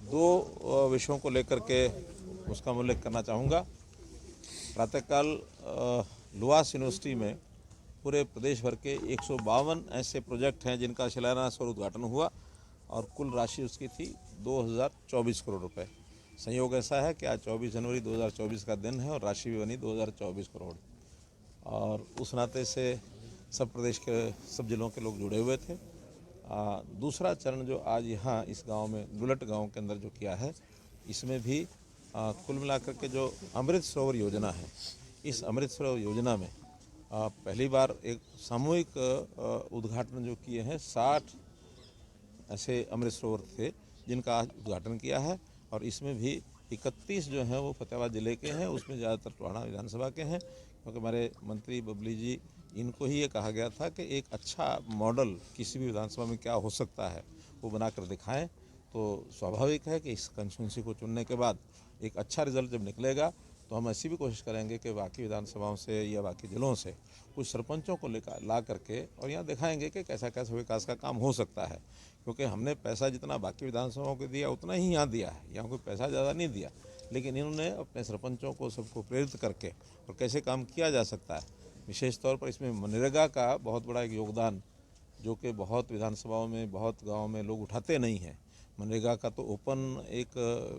दो विषयों को लेकर के उसका उल्लेख करना चाहूँगा। प्रातःकाल लुआस यूनिवर्सिटी में पूरे प्रदेश भर के 152 ऐसे प्रोजेक्ट हैं जिनका शिलान्यास और उद्घाटन हुआ और कुल राशि उसकी थी 2024 करोड़ रुपए। संयोग ऐसा है कि आज 24 जनवरी 2024 का दिन है और राशि भी बनी 2024 करोड़। और उस नाते से सब प्रदेश के सब जिलों के लोग जुड़े हुए थे। दूसरा चरण जो आज यहाँ इस गांव में डुलट गांव के अंदर जो किया है, इसमें भी कुल मिलाकर के जो अमृत सरोवर योजना है, इस अमृत सरोवर योजना में पहली बार एक सामूहिक उद्घाटन जो किए हैं। 60 ऐसे अमृत सरोवर थे जिनका आज उद्घाटन किया है और इसमें भी 31 जो हैं वो फतेहाबाद ज़िले के हैं, उसमें ज़्यादातर टोहाना विधानसभा के हैं, क्योंकि हमारे मंत्री बबली जी इनको ही ये कहा गया था कि एक अच्छा मॉडल किसी भी विधानसभा में क्या हो सकता है वो बनाकर दिखाएं। तो स्वाभाविक है कि इस कंस्टिट्यूंसी को चुनने के बाद एक अच्छा रिजल्ट जब निकलेगा तो हम ऐसी भी कोशिश करेंगे कि बाकी विधानसभाओं से या बाकी ज़िलों से कुछ सरपंचों को लेकर ला करके और यहाँ दिखाएंगे कि कैसा कैसा विकास का काम हो सकता है। क्योंकि हमने पैसा जितना बाकी विधानसभाओं को दिया उतना ही यहाँ दिया है, यहाँ कोई पैसा ज़्यादा नहीं दिया, लेकिन इन्होंने अपने सरपंचों को सबको प्रेरित करके और कैसे काम किया जा सकता है, विशेष तौर पर इसमें मनरेगा का बहुत बड़ा एक योगदान जो कि बहुत विधानसभाओं में बहुत गाँव में लोग उठाते नहीं हैं। मनरेगा का तो ओपन एक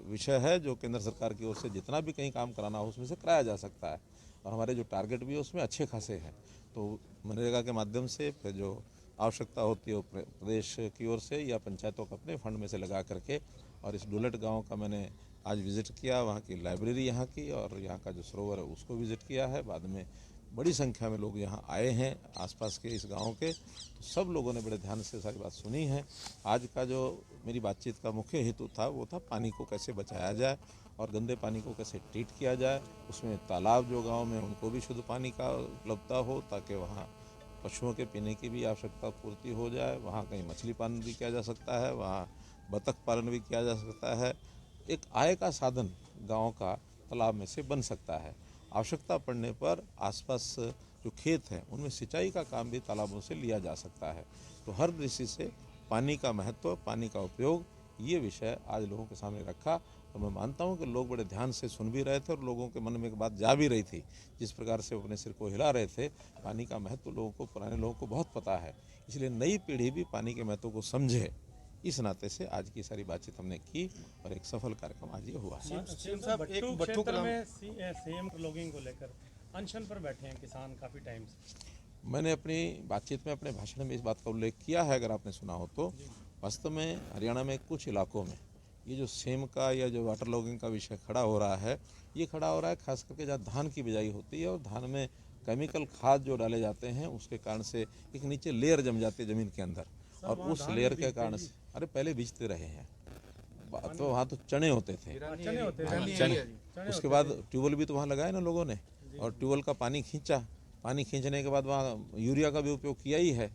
विषय है जो केंद्र सरकार की ओर से जितना भी कहीं काम कराना हो उसमें से कराया जा सकता है और हमारे जो टारगेट भी है उसमें अच्छे खासे हैं। तो मनरेगा के माध्यम से फिर जो आवश्यकता होती है प्रदेश की ओर से या पंचायतों को अपने फंड में से लगा करके। और इस डुलट गांव का मैंने आज विज़िट किया, वहाँ की लाइब्रेरी यहाँ की और यहाँ का जो सरोवर है उसको विज़िट किया है। बाद में बड़ी संख्या में लोग यहाँ आए हैं आसपास के इस गांव के, तो सब लोगों ने बड़े ध्यान से सारी बात सुनी है। आज का जो मेरी बातचीत का मुख्य हेतु था वो था पानी को कैसे बचाया जाए और गंदे पानी को कैसे ट्रीट किया जाए, उसमें तालाब जो गांव में उनको भी शुद्ध पानी का उपलब्धता हो ताकि वहाँ पशुओं के पीने की भी आवश्यकता पूर्ति हो जाए, वहाँ कहीं मछली पालन भी किया जा सकता है, वहाँ बतख पालन भी किया जा सकता है। एक आय का साधन गांव का तालाब में से बन सकता है। आवश्यकता पड़ने पर आसपास जो खेत हैं उनमें सिंचाई का काम भी तालाबों से लिया जा सकता है। तो हर दृष्टि से पानी का महत्व, पानी का उपयोग, ये विषय आज लोगों के सामने रखा और मैं मानता हूँ कि लोग बड़े ध्यान से सुन भी रहे थे और लोगों के मन में एक बात जा भी रही थी। जिस प्रकार से अपने सिर को हिला रहे थे, पानी का महत्व लोगों को, पुराने लोगों को बहुत पता है, इसलिए नई पीढ़ी भी पानी के महत्व को समझे। इस नाते से आज की सारी बातचीत हमने की और एक सफल कार्यक्रम आज ये हुआ है। बट्टू क्षेत्र में सीएम लॉगिंग को लेकर अनशन पर बैठे हैं किसान काफ़ी टाइम से। मैंने अपनी बातचीत में अपने भाषण में इस बात का उल्लेख किया है, अगर आपने सुना हो तो। वास्तव में हरियाणा में कुछ इलाकों में ये जो सेम का या जो वाटर लॉगिंग का विषय खड़ा हो रहा है, ये खड़ा हो रहा है खास करके जहाँ धान की बिजाई होती है और धान में केमिकल खाद जो डाले जाते हैं उसके कारण से एक नीचे लेयर जम जाती है ज़मीन के अंदर और उस लेयर के कारण से, अरे पहले बीजते रहे हैं तो वहाँ तो चने होते थे, चने। उसके बाद ट्यूबवेल भी तो वहाँ लगाए ना लोगों ने और ट्यूबवेल का पानी खींचा, पानी खींचने के बाद वहाँ यूरिया का भी उपयोग किया ही है।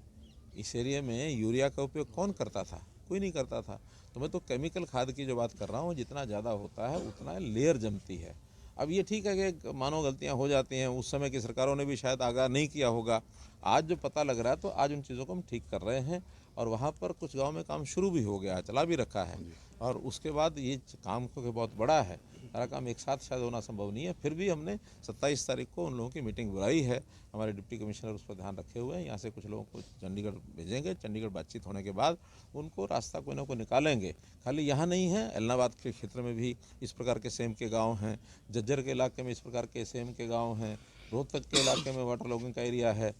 इस एरिया में यूरिया का उपयोग कौन करता था? कोई नहीं करता था। तो मैं तो केमिकल खाद की जो बात कर रहा हूँ, जितना ज़्यादा होता है उतना लेयर जमती है। अब ये ठीक है कि मानव गलतियाँ हो जाती हैं, उस समय की सरकारों ने भी शायद आगाह नहीं किया होगा। आज जो पता लग रहा है तो आज उन चीज़ों को हम ठीक कर रहे हैं और वहाँ पर कुछ गाँव में काम शुरू भी हो गया है, चला भी रखा है। और उसके बाद ये काम क्योंकि बहुत बड़ा है, सारा काम एक साथ शायद होना संभव नहीं है, फिर भी हमने 27 तारीख को उन लोगों की मीटिंग बुलाई है। हमारे डिप्टी कमिश्नर उस पर ध्यान रखे हुए हैं। यहाँ से कुछ लोगों को चंडीगढ़ भेजेंगे, चंडीगढ़ बातचीत होने के बाद उनको रास्ता कोई ना कोई निकालेंगे। खाली यहाँ नहीं है, एलनाबाद के क्षेत्र में भी इस प्रकार के सेम के गाँव हैं, झज्जर के इलाके में इस प्रकार के सेम के गाँव हैं, रोहतक के इलाके में वाटर लॉगिंग का एरिया है।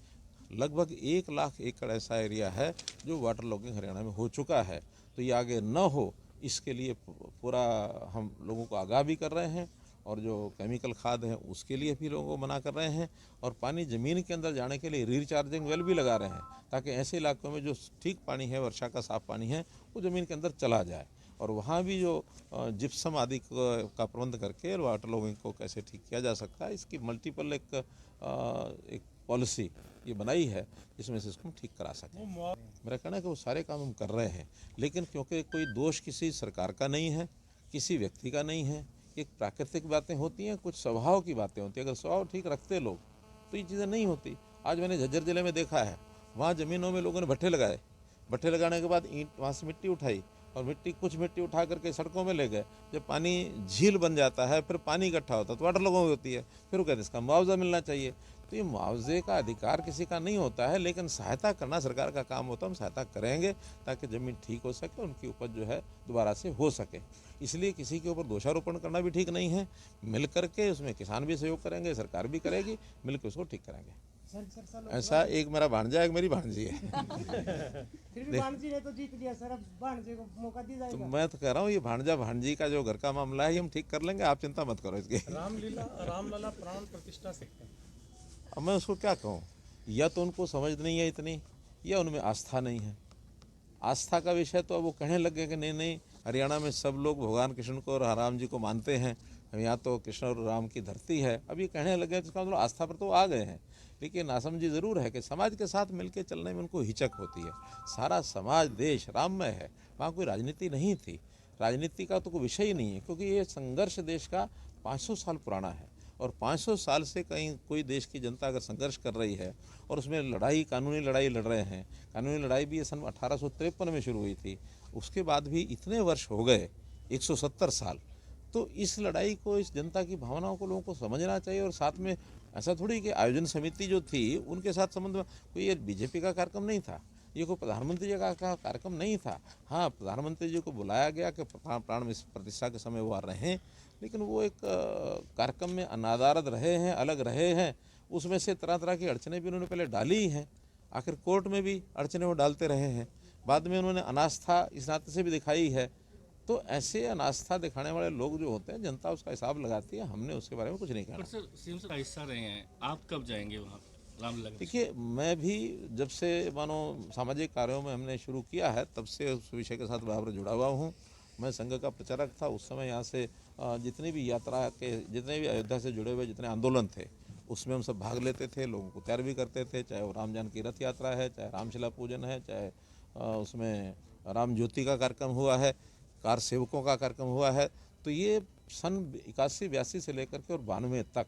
लगभग 1 लाख एकड़ ऐसा एरिया है जो वाटर लॉगिंग हरियाणा में हो चुका है। तो ये आगे न हो इसके लिए पूरा हम लोगों को आगाह भी कर रहे हैं और जो केमिकल खाद है उसके लिए भी लोगों को मना कर रहे हैं और पानी ज़मीन के अंदर जाने के लिए रिचार्जिंग वेल भी लगा रहे हैं ताकि ऐसे इलाकों में जो ठीक पानी है, वर्षा का साफ पानी है, वो ज़मीन के अंदर चला जाए। और वहाँ भी जो जिप्सम आदि का प्रबंध करके वाटर लॉगिंग को कैसे ठीक किया जा सकता है, इसकी मल्टीपल एक पॉलिसी ये बनाई है जिसमें से इसको हम ठीक करा सकें। मेरा कहना है कि वो सारे काम हम कर रहे हैं, लेकिन क्योंकि कोई दोष किसी सरकार का नहीं है, किसी व्यक्ति का नहीं है, एक प्राकृतिक बातें होती हैं, कुछ स्वभाव की बातें होती हैं। अगर स्वभाव ठीक रखते लोग तो ये चीज़ें नहीं होती। आज मैंने झज्जर ज़िले में देखा है, वहाँ ज़मीनों में लोगों ने भट्ठे लगाए, भट्ठे लगाने के बाद ईंट वहाँ से मिट्टी उठाई और कुछ मिट्टी उठा करके सड़कों में ले गए। जब पानी झील बन जाता है, फिर पानी इकट्ठा होता है तो वाटर लोगों में होती है, फिर वो कहते हैं इसका मुआवजा मिलना चाहिए। तो ये मुआवजे का अधिकार किसी का नहीं होता है, लेकिन सहायता करना सरकार का काम होता है। हम सहायता करेंगे ताकि ज़मीन ठीक हो सके, उनकी उपज जो है दोबारा से हो सके। इसलिए किसी के ऊपर दोषारोपण करना भी ठीक नहीं है। मिल करके उसमें किसान भी सहयोग करेंगे, सरकार भी करेगी, मिल के उसको ठीक करेंगे। ऐसा एक मेरा भांजा, एक मेरी भांजी है। फिर भी भांजी ने तो जीत लिया सर, अब भांजे को मौका दिया तो जाएगा। मैं तो कह रहा हूँ ये भांजा भांजी का जो घर का मामला है ये हम ठीक कर लेंगे, आप चिंता मत करो इसकी। रामलला प्राण प्रतिष्ठा से अब मैं उसको क्या कहूँ, या तो उनको समझ नहीं है इतनी, या उनमें आस्था नहीं है। आस्था का विषय तो अब वो कहने लगे कि नहीं नहीं, हरियाणा में सब लोग भगवान कृष्ण को और राम जी को मानते हैं, यहाँ तो कृष्ण और राम की धरती है। अब ये कहने लगे हैं, इसका मतलब आस्था पर तो आ गए हैं। लेकिन नासमझी ज़रूर है कि समाज के साथ मिलकर चलने में उनको हिचक होती है। सारा समाज देश राममय है, वहाँ कोई राजनीति नहीं थी, राजनीति का तो कोई विषय ही नहीं है, क्योंकि ये संघर्ष देश का 500 साल पुराना है। और 500 साल से कहीं कोई देश की जनता अगर संघर्ष कर रही है और उसमें लड़ाई, कानूनी लड़ाई लड़ रहे हैं, कानूनी लड़ाई भी ये सन 1853 में शुरू हुई थी, उसके बाद भी इतने वर्ष हो गए, 170 साल। तो इस लड़ाई को, इस जनता की भावनाओं को लोगों को समझना चाहिए। और साथ में ऐसा थोड़ी कि आयोजन समिति जो थी उनके साथ संबंध में कोई ये बीजेपी का कार्यक्रम नहीं था, ये कोई प्रधानमंत्री जी का कार्यक्रम नहीं था। हाँ, प्रधानमंत्री जी को बुलाया गया कि प्राण प्रतिष्ठा के समय वो आ रहे हैं, लेकिन वो एक कार्यक्रम में अनादारद रहे हैं, अलग रहे हैं। उसमें से तरह तरह की अड़चने भी उन्होंने पहले डाली ही हैं, आखिर कोर्ट में भी अड़चने वो डालते रहे हैं, बाद में उन्होंने अनास्था इस नाते से भी दिखाई है। तो ऐसे अनास्था दिखाने वाले लोग जो होते हैं, जनता उसका हिसाब लगाती है, हमने उसके बारे में कुछ नहीं कहना। सर सीएम का हिस्सा रहे हैं, आप कब जाएंगे वहाँ रामलला? देखिए, मैं भी जब से मानो सामाजिक कार्यों में हमने शुरू किया है तब से उस विषय के साथ बराबर जुड़ा हुआ हूँ। मैं संघ का प्रचारक था उस समय। यहाँ से जितनी भी यात्रा के, जितने भी अयोध्या से जुड़े हुए जितने आंदोलन थे, उसमें हम सब भाग लेते थे, लोगों को तैयार भी करते थे, चाहे वो राम जानकी रथ यात्रा है, चाहे रामशिला पूजन है, चाहे उसमें राम ज्योति का कार्यक्रम हुआ है, कार सेवकों का कार्यक्रम हुआ है। तो ये सन 81-82 से लेकर के और 92 तक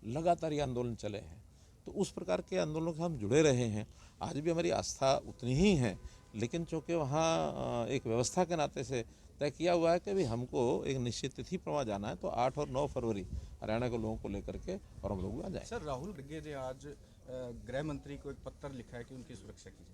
लगातार ये आंदोलन चले हैं। तो उस प्रकार के आंदोलनों से हम जुड़े रहे हैं। आज भी हमारी आस्था उतनी ही है, लेकिन चूँकि वहाँ एक व्यवस्था के नाते से तय किया हुआ है कि भाई हमको एक निश्चित तिथि पर वहाँ जाना है, तो 8 और 9 फरवरी हरियाणा के लोगों को लेकर के और हम लोग वहाँ जाएँ। सर, राहुल खड़गे ने आज गृह मंत्री को एक पत्र लिखा है कि उनकी सुरक्षा की जाए।